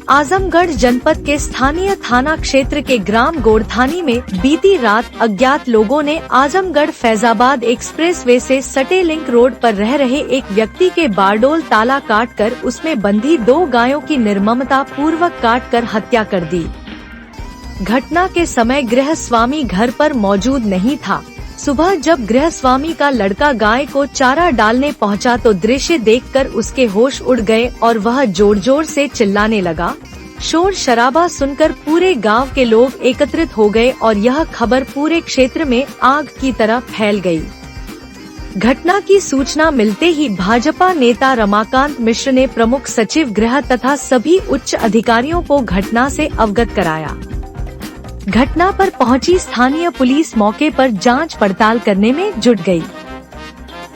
आजमगढ़ जनपद के स्थानीय थाना क्षेत्र के ग्राम गोरथानी में बीती रात अज्ञात लोगों ने आजमगढ़ फैजाबाद एक्सप्रेसवे से सटे लिंक रोड पर रह रहे एक व्यक्ति के बारडोल ताला काटकर उसमें बंधी 2 गायों की निर्ममता पूर्वक काटकर हत्या कर दी। घटना के समय गृह स्वामी घर पर मौजूद नहीं था। सुबह जब गृह स्वामी का लड़का गाय को चारा डालने पहुंचा तो दृश्य देखकर उसके होश उड़ गए और वह जोर जोर से चिल्लाने लगा। शोर शराबा सुनकर पूरे गांव के लोग एकत्रित हो गए और यह खबर पूरे क्षेत्र में आग की तरह फैल गई। घटना की सूचना मिलते ही भाजपा नेता रमाकांत मिश्र ने प्रमुख सचिव गृह तथा सभी उच्च अधिकारियों को घटना से अवगत कराया। घटना पर पहुंची स्थानीय पुलिस मौके पर जांच पड़ताल करने में जुट गई।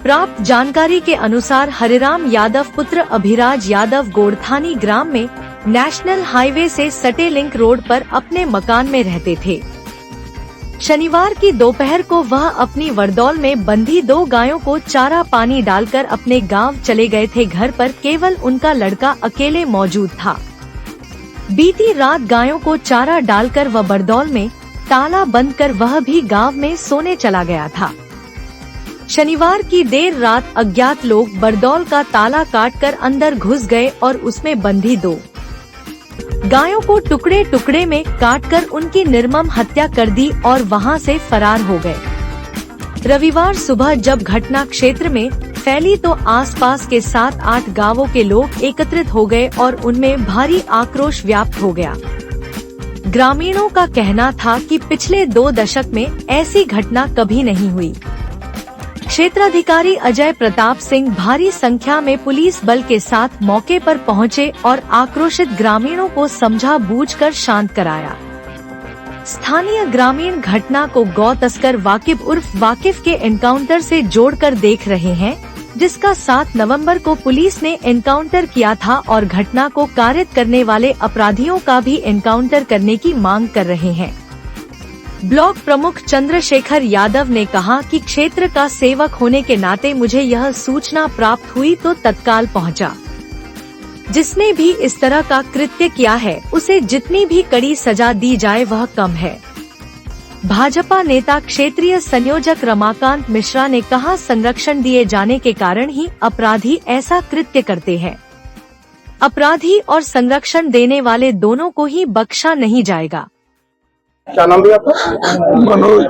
प्राप्त जानकारी के अनुसार हरिराम यादव पुत्र अभिराज यादव गोरथानी ग्राम में नेशनल हाईवे से सटे लिंक रोड पर अपने मकान में रहते थे। शनिवार की दोपहर को वह अपनी वरदौल में बंधी 2 गायों को चारा पानी डालकर अपने गांव चले गए थे। घर पर केवल उनका लड़का अकेले मौजूद था। बीती रात गायों को चारा डालकर वह बरदौल में ताला बंद कर वह भी गांव में सोने चला गया था। शनिवार की देर रात अज्ञात लोग बरदौल का ताला काटकर अंदर घुस गए और उसमें बंधी 2 गायों को टुकड़े टुकड़े में काटकर उनकी निर्मम हत्या कर दी और वहां से फरार हो गए। रविवार सुबह जब घटना क्षेत्र में फैली तो आसपास के 7-8 गांवों के लोग एकत्रित हो गए और उनमें भारी आक्रोश व्याप्त हो गया। ग्रामीणों का कहना था कि पिछले 2 दशक में ऐसी घटना कभी नहीं हुई। क्षेत्राधिकारी अजय प्रताप सिंह भारी संख्या में पुलिस बल के साथ मौके पर पहुंचे और आक्रोशित ग्रामीणों को समझा बूझकर शांत कराया। स्थानीय ग्रामीण घटना को गौ तस्कर वाकिफ उर्फ वाकिफ के एनकाउंटर से जोड़कर देख रहे हैं, जिसका 7 नवंबर को पुलिस ने एनकाउंटर किया था और घटना को कारित करने वाले अपराधियों का भी एनकाउंटर करने की मांग कर रहे हैं। ब्लॉक प्रमुख चंद्रशेखर यादव ने कहा कि क्षेत्र का सेवक होने के नाते मुझे यह सूचना प्राप्त हुई तो तत्काल पहुंचा। जिसने भी इस तरह का कृत्य किया है उसे जितनी भी कड़ी सजा दी जाए वह कम है। भाजपा नेता क्षेत्रीय संयोजक रमाकांत मिश्रा ने कहा, संरक्षण दिए जाने के कारण ही अपराधी ऐसा कृत्य करते हैं। अपराधी और संरक्षण देने वाले दोनों को ही बख्शा नहीं जाएगा। क्या नाम भी आपका? मनोज।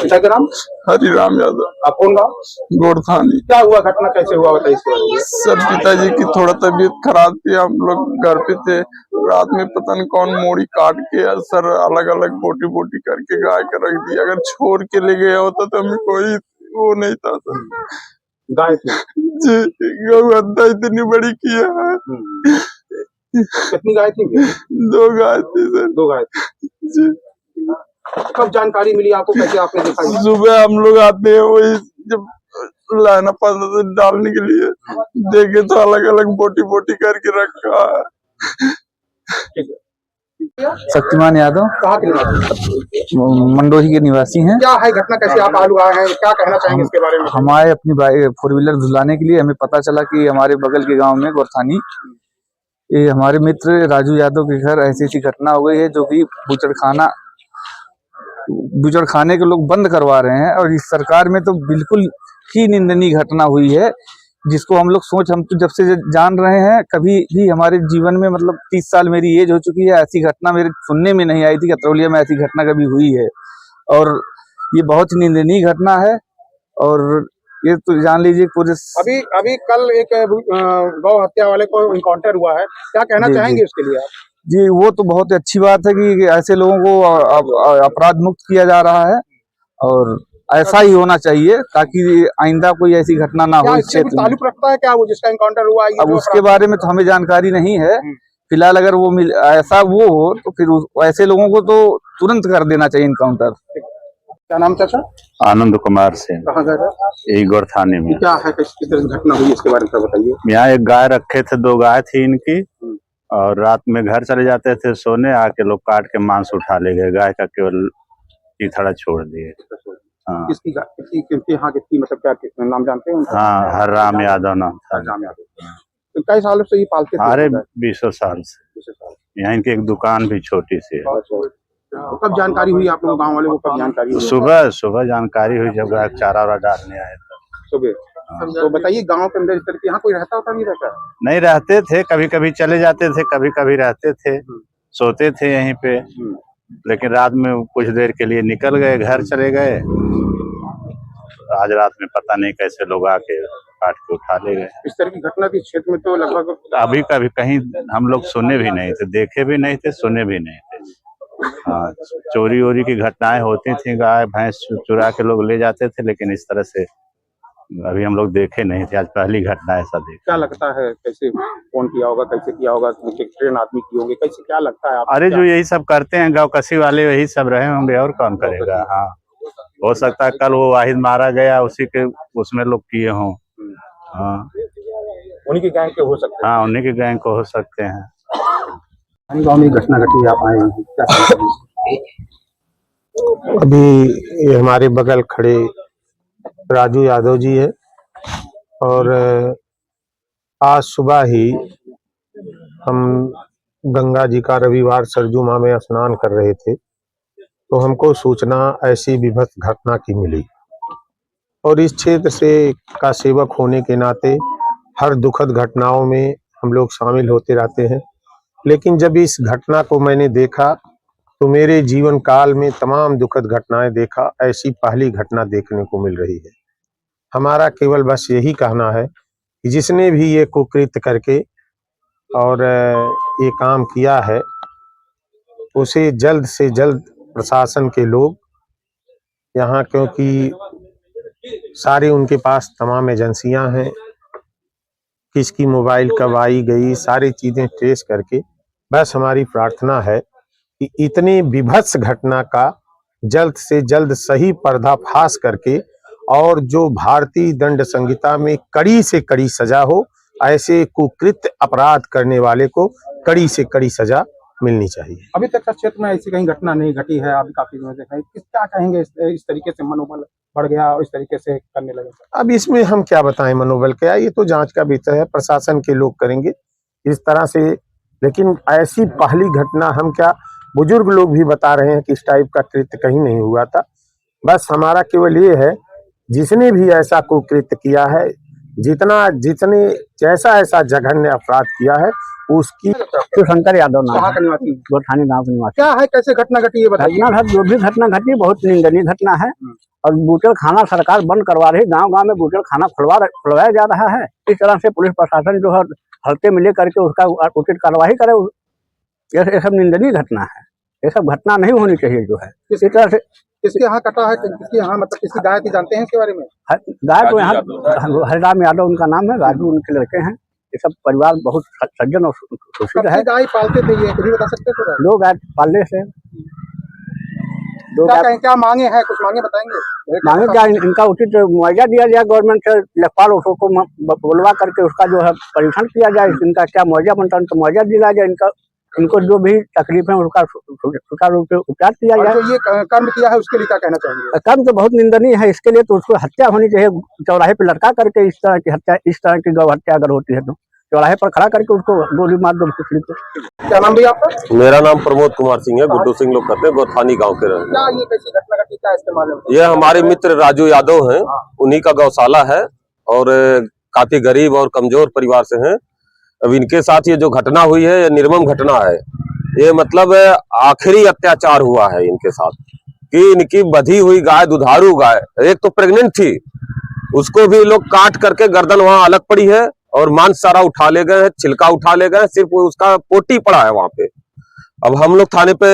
पिता का नाम? हरिराम यादव। आप कौन गाँव? गोरथानी। क्या हुआ, घटना कैसे हुआ बताइए। सर पिताजी की थोड़ा तबीयत खराब थी, हम लोग घर पे थे। रात में पता नहीं कौन मोड़ी काट के सर अलग अलग बोटी बोटी करके गाय का रख दिया। अगर छोड़ के ले गया होता तो हमें कोई वो नहीं था सर। गाय थी जी, गौ हत्या इतनी बड़ी किया है। कितनी गाय थी? 2 गाय थी सर। 2 गाय थी जी। कब जानकारी मिली आपको, कैसे आपने देखा? सुबह हम लोग आते हैं, वही जब लाना पड़ता था डालने के लिए, देखे तो अलग अलग बोटी बोटी करके रखा है। शक्तिमान यादव। कहाँ के निवासी? मंडोही के निवासी हैं। क्या है घटना, कैसे आप आलू आए हैं, क्या कहना चाहेंगे इसके बारे में? हम आए अपनी 4 व्हीलर धुलाने के लिए। हमें पता चला कि हमारे बगल के गांव में गोरथानी ये हमारे मित्र राजू यादव के घर ऐसी घटना हो गई है, जो कि बुचड़खाने के लोग बंद करवा रहे हैं। और इस सरकार में तो बिल्कुल ही निंदनीय घटना हुई है, जिसको हम तो जब से जान रहे हैं, कभी भी हमारे जीवन में मतलब 30 साल मेरी एज हो चुकी है, ऐसी घटना मेरे सुनने में नहीं आई थी कि अतरौलिया में ऐसी घटना कभी हुई है। और ये बहुत ही निंदनीय घटना है। और ये तो जान लीजिए पूरे अभी कल एक गौ हत्या वाले को इनकाउंटर हुआ है, क्या कहना चाहेंगे उसके लिए आप? जी, वो तो बहुत अच्छी बात है कि ऐसे लोगों को अपराध मुक्त किया जा रहा है और ऐसा ही होना चाहिए ताकि आइंदा कोई ऐसी घटना ना हो इस क्षेत्र में। ताल्लुक रखता है क्या वो जिसका इनकाउंटर हुआ? अब उसके बारे में तो हमें जानकारी नहीं है फिलहाल। अगर वो ऐसा वो हो तो फिर ऐसे लोगों को तो तुरंत कर देना चाहिए इनकाउंटर। क्या नाम चाचा? आनंद कुमार सिंह। कहाँ गए? यही गोरथानी में। क्या है, किस तरह घटना हुई इसके बारे में बताइए। यहाँ एक गाय रखे थे, 2 गाय थी इनकी, और रात में घर चले जाते थे सोने, आके लोग काट के मांस उठा ले गए। गाय का केवल ईथड़ा छोड़ दिए। हाँ। किसकी यहाँ कितनी, मतलब क्या नाम जानते हैं? हाँ, हरिराम यादव नाम था। हरिराम यादव। तो कई सालों से ये पालते थे? अरे 20 साल से। यहाँ इनकी एक दुकान भी छोटी सी है। तो कब जानकारी हुई आप लोग गाँव वाले को, कब जानकारी हुई? सुबह जानकारी हुई जब गाय चारा वारा डालने आए थे सुबह। तो बताइए गांव के अंदर इस तरह यहाँ कोई रहता होता नहीं रहता? नहीं रहते थे, कभी कभी चले जाते थे, कभी कभी रहते थे, सोते थे यहीं पे, लेकिन रात में कुछ देर के लिए निकल गए, घर चले गए। आज रात में पता नहीं कैसे लोग आके काट के उठा ले गए। इस तरह की घटना भी क्षेत्र में तो लगभग अभी कभी कहीं हम लोग सुने भी नहीं थे, देखे भी नहीं थे, सुने भी नहीं थे। हाँ, चोरी वोरी की घटनाएं होती थी, गाय भैंस चुरा के लोग ले जाते थे, लेकिन इस तरह से अभी हम लोग देखे नहीं थे। आज पहली घटना ऐसा देखा। क्या लगता है कैसे फोन किया होगा, कैसे किया होगा, ट्रेन आदमी की होंगे, कैसे क्या लगता है आपको? अरे जो यही सब करते हैं गाँव कसी वाले वही सब रहे होंगे, और कौन करेगा। हाँ, हो सकता है कल वो वाहिद मारा गया उसी के उसमें लोग किए हों। हाँ, उन्हीं के गैंग के हो सकते हैं। हाँ, उन्हीं के गैंग को हो सकते हैं। गाँव में घटना घटी, आप आए हैं, क्या कहना है? अभी ये हमारे बगल खड़े राजू यादव जी है, और आज सुबह ही हम गंगा जी का रविवार सरजू माह में स्नान कर रहे थे, तो हमको सूचना ऐसी विभत्स घटना की मिली, और इस क्षेत्र से का सेवक होने के नाते हर दुखद घटनाओं में हम लोग शामिल होते रहते हैं। लेकिन जब इस घटना को मैंने देखा तो मेरे जीवन काल में तमाम दुखद घटनाएं देखा, ऐसी पहली घटना देखने को मिल रही है। हमारा केवल बस यही कहना है कि जिसने भी ये कुकृत्य करके और ये काम किया है, उसे जल्द से जल्द प्रशासन के लोग यहाँ, क्योंकि सारे उनके पास तमाम एजेंसियां हैं, किसकी मोबाइल कब आई गई सारी चीजें ट्रेस करके, बस हमारी प्रार्थना है कि इतने विभत्स घटना का जल्द से जल्द सही पर्दाफाश करके, और जो भारतीय दंड संहिता में कड़ी से कड़ी सजा हो, ऐसे कुकृत्य अपराध करने वाले को कड़ी से कड़ी सजा मिलनी चाहिए। अभी तक क्षेत्र में ऐसी कहीं घटना नहीं घटी है, अभी काफी दिनों से है। क्या कहेंगे, इस तरीके से मनोबल बढ़ गया और इस तरीके से करने लगे? अब इसमें हम क्या बताएं मनोबल क्या, ये तो जांच का विषय है, प्रशासन के लोग करेंगे इस तरह से। लेकिन ऐसी पहली घटना, हम क्या, बुजुर्ग लोग भी बता रहे हैं कि इस टाइप का कृत्य कहीं नहीं हुआ था। बस हमारा केवल ये है, जिसने भी ऐसा कुकृत्य किया है, जितने ऐसा जघन्य अपराध किया है, उसकी शंकर यादव नाम कहाँ का निवासी? गोठानी गांव के निवासी। क्या है, कैसे घटना घटी ये बताइए। घटना जो भी घटना घटी बहुत निंदनीय घटना है, और बूचड़ खाना सरकार बंद करवा रही, गांव गांव में बूचड़ खाना खुलवाया जा रहा है। इस तरह से पुलिस प्रशासन जो है हल्के में लेकर के उसका उचित कार्रवाई करे, ये सब निंदनीय घटना है। ये सब घटना नहीं होनी चाहिए जो है। इस तरह से किसके यहाँ कटा है, किसके यहाँ, मतलब किसकी गाय थी, जानते हैं इसके बारे में? गाय तो यहाँ हरिराम यादव उनका नाम है, राजू उनके लड़के हैं। ये सब परिवार बहुत सज्जन और सुशील है। गाय पालते थे ये, कुछ भी बता सकते थे? दो गाय पालने से क्या मांगे हैं, कुछ मांगे बताएंगे? मांगे क्या, इनका उचित मुआवजा दिया जाए गवर्नमेंट से, लेखपाल उसको बुलवा करके उसका जो है परीक्षण किया जाए, इनका क्या मुआवजा बनता है उनको मुआवजा दिया जाए, इनको जो भी तकलीफ है उसका सुचारू रूप से उपचार किया जाए। जो ये कर्म किया है उसके लिए क्या कहना चाहेंगे? कर्म तो बहुत निंदनीय है, इसके लिए तो उसको हत्या होनी चाहिए। चौराहे पे लटका करके इस तरह की हत्या, इस तरह की गौ हत्या अगर होती है तो चौराहे पर खड़ा करके उसको गोली मार दो। क्या नाम भैया आपका? मेरा नाम प्रमोद कुमार सिंह है, गुड्डू सिंह लोग कहते हैं, गोथानी गांव के रहने। क्या ये कैसी घटना घटी, क्या इस्तेमाल है? ये हमारे मित्र राजू यादव हैं, उन्हीं का गौशाला है, और काफी गरीब और कमजोर परिवार से हैं। अब इनके साथ ये जो घटना हुई है, ये निर्मम घटना है। ये मतलब आखिरी अत्याचार हुआ है इनके साथ, कि इनकी बधी हुई गाय, दुधारू गाय, एक तो प्रेग्नेंट थी, उसको भी लोग काट करके गर्दन वहां अलग पड़ी है, और मांस सारा उठा ले गए, छिलका उठा ले गए, सिर्फ उसका पोटी पड़ा है वहां पे। अब हम लोग थाने पे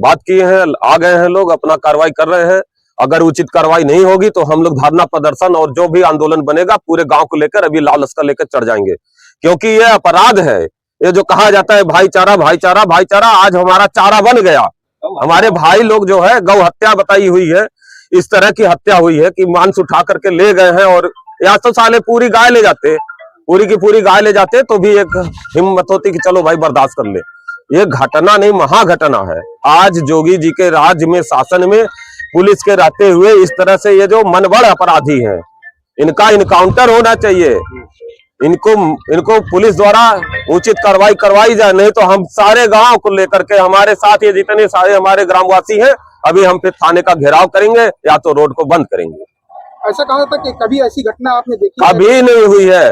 बात किए हैं, आ गए हैं लोग, अपना कार्रवाई कर रहे हैं। अगर उचित कार्रवाई नहीं होगी तो हम लोग धरना प्रदर्शन और जो भी आंदोलन बनेगा पूरे गांव को लेकर अभी लाल लश्कर लेकर चढ़ जाएंगे, क्योंकि ये अपराध है। ये जो कहा जाता है भाईचारा भाईचारा भाईचारा, आज हमारा चारा बन गया। हमारे भाई लोग जो है गौ हत्या बताई हुई है, इस तरह की हत्या हुई है कि मांस उठा करके ले गए हैं, और या तो साले पूरी गाय ले जाते, पूरी की पूरी गाय ले जाते तो भी एक हिम्मत होती कि चलो भाई बर्दाश्त कर ले। ये घटना नहीं, महाघटना है। आज जोगी जी के राज्य में, शासन में, पुलिस के रहते हुए इस तरह से ये जो मनबड़ अपराधी हैं, इनका इनकाउंटर होना चाहिए। इनको पुलिस द्वारा उचित कार्रवाई करवाई जाए, नहीं तो हम सारे गांव को लेकर के हमारे साथ ये जितने सारे हमारे ग्रामवासी हैं अभी हम फिर थाने का घेराव करेंगे या तो रोड को बंद करेंगे। ऐसा कहा था कि कभी ऐसी घटना आपने देखी है? कभी नहीं हुई है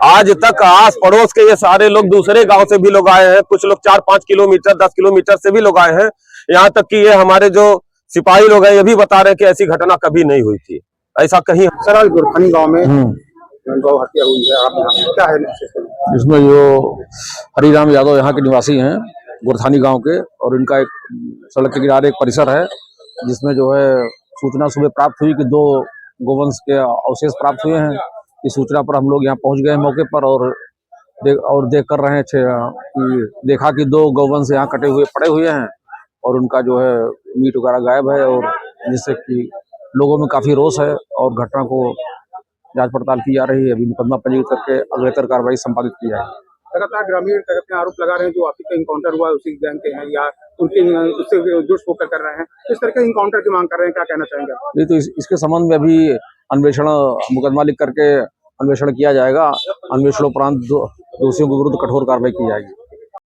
आज तक। आस पड़ोस के ये सारे लोग दूसरे गांव से भी लोग आए हैं, कुछ लोग 4-5 किलोमीटर 10 किलोमीटर से भी लोग आए हैं। यहाँ तक कि ये हमारे जो सिपाही लोग हैं ये भी बता रहे हैं कि ऐसी घटना कभी नहीं हुई थी, ऐसा कहीं। सर आज गुरखानी गाँव में गौ हत्या हुई है, आप यहाँ क्या है? इसमें जो हरिराम यादव यहाँ के निवासी हैं गुरथानी गांव के, और इनका एक सड़क के किनारे एक परिसर है जिसमें जो है सूचना सुबह प्राप्त हुई कि 2 गोवंश के अवशेष प्राप्त हुए हैं। इस सूचना पर हम लोग यहाँ पहुंच गए मौके पर और देख कर रहे थे कि देखा कि 2 गौवंश यहाँ कटे हुए पड़े हुए हैं और उनका जो है मीट वगैरह गायब है, और जिससे कि लोगों में काफी रोष है और घटना को जांच पड़ताल की जा रही है। अभी मुकदमा पंजीकृत करके अग्रेतर कार्रवाई संपादित की जाए। लगातार ग्रामीण आरोप लगा रहे हैं जो आपका इनकाउंटर हुआ उसी गैंग के हैं या उनके उससे जुड़ कर रहे हैं, इस तरह के इनकाउंटर की मांग कर रहे हैं, क्या कहना चाहेंगे? नहीं तो इसके संबंध में अभी अन्वेषण मुकदमा लिख करके अन्वेषण किया जाएगा। अन्वेषण उपरांत दोषियों के विरुद्ध कठोर कार्रवाई की जाएगी।